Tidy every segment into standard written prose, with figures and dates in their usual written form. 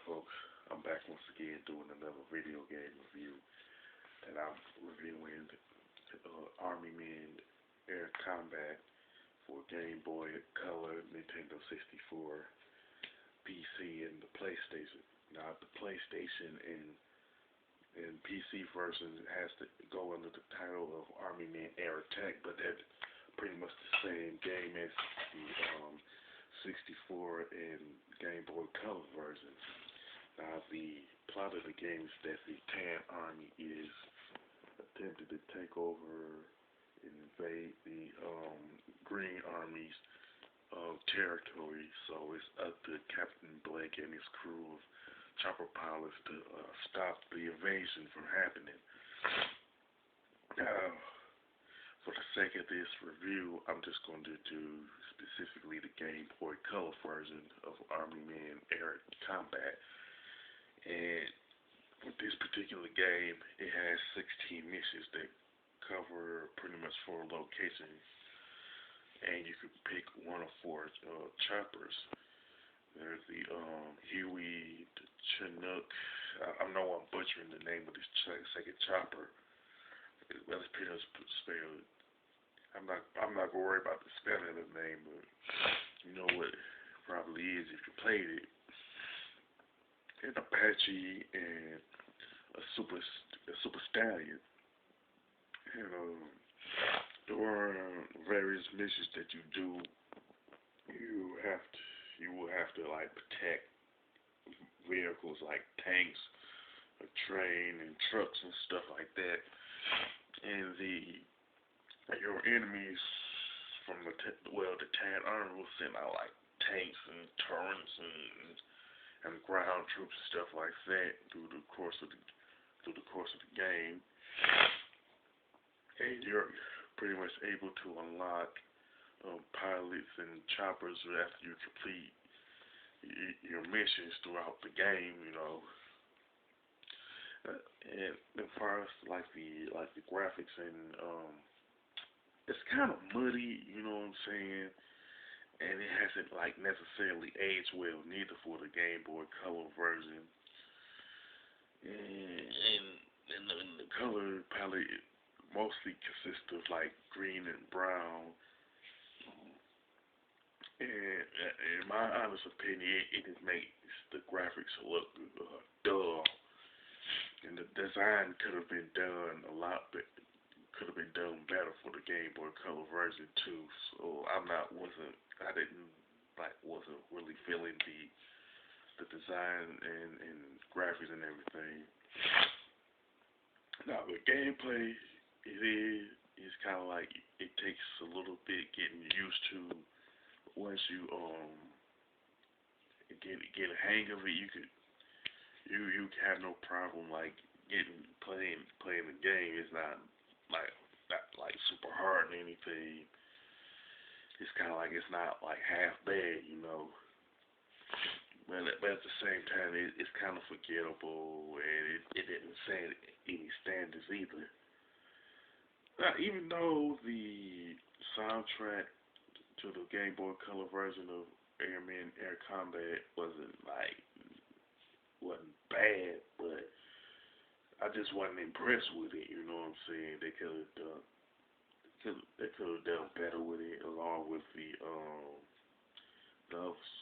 folks? I'm back once again doing another video game review, and I'm reviewing Army Men Air Combat for Game Boy Color, Nintendo 64, PC, and the PlayStation. Now, the PlayStation and PC version has to go under the title of Army Men Air Attack, but that's pretty much the same game as the 64 and Game Boy Color version. Now, the plot of the game is that the Tan Army is attempting to take over and invade the Green Army's territory. So it's up to Captain Blake and his crew of chopper pilots to stop the invasion from happening. Now, for the sake of this review, I'm just going to do specifically the Game Boy Color version of Army Men Air Combat. And with this particular game, it has 16 missions that cover pretty much 4 locations. And you can pick one of 4 choppers. There's the Huey, the Chinook. I know I'm butchering the name of this second chopper. Well, it's pretty much spelled. I'm not gonna worry about the spelling of the name, but you know what it probably is if you played it. An Apache and a Super Stallion. And there are various missions that you do. You will have to like protect vehicles like tanks, a train, and trucks and stuff like that. And your enemies from the Tan Army will send out like tanks and turrets and ground troops and stuff like that through the course of the game. And you're pretty much able to unlock pilots and choppers after you complete your missions throughout the game. And as far as like the graphics and it's kind of muddy, you know what I'm saying? And it hasn't like necessarily aged well neither for the Game Boy Color version. And the color palette mostly consists of like green and brown. And in my honest opinion, it just makes the graphics look dull. And the design could have been done a lot better. Could have been done better for the Game Boy Color version too. So wasn't really feeling the design and graphics and everything. Now the gameplay, it's kind of like it takes a little bit getting used to. Once you get a hang of it, you have no problem like playing the game. It's not like super hard or anything. It's kind of like it's not like half bad, you know. But at the same time, it's kind of forgettable, and it didn't set any standards either. Now, even though the soundtrack to the Game Boy Color version of Airman Air Combat wasn't bad, but I just wasn't impressed with it. You know what I'm saying? They could have done better with it, along with the other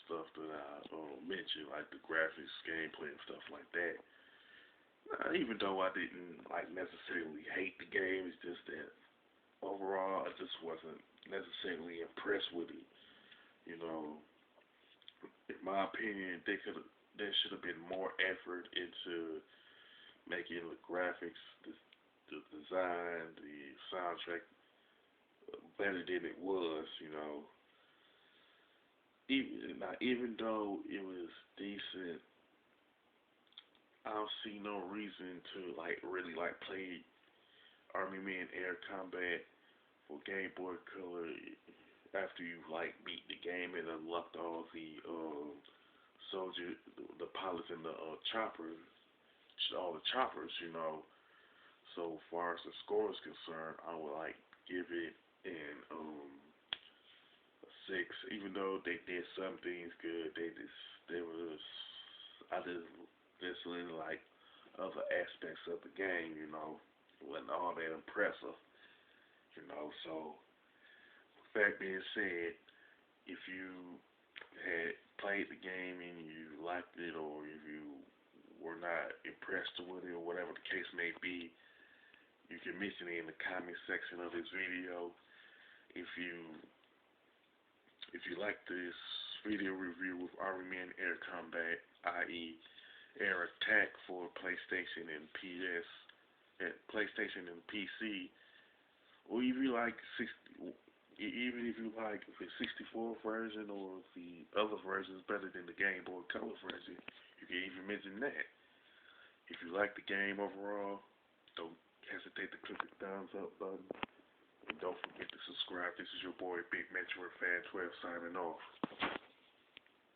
stuff that I mentioned, like the graphics, gameplay, and stuff like that. Even though I didn't like necessarily hate the game, it's just that overall I just wasn't necessarily impressed with it. You know, in my opinion, there should have been more effort into making the graphics, the design, the soundtrack better than it was. Even though it was decent, I don't see no reason to really play Army Men Air Combat for Game Boy Color after you beat the game and unlocked all the soldiers, the pilots and the choppers, all the choppers. So far as the score is concerned, I would give it a 6. Even though they did some things good, I just really like other aspects of the game, you know. It wasn't all that impressive, you know. So, with that being said, if you had played the game and you liked it, or if you were not impressed with it, or whatever the case may be, you can mention it in the comment section of this video. If you like this video review with Army Men Air Combat, i.e. Air Attack for PlayStation and PlayStation and PC, or if you like even if you like the 64 version or if the other version is better than the Game Boy Color version, you can even mention that. If you like the game overall, don't hesitate to click the thumbs up button. And don't forget to subscribe. This is your boy Big Metro Fan 12 signing off.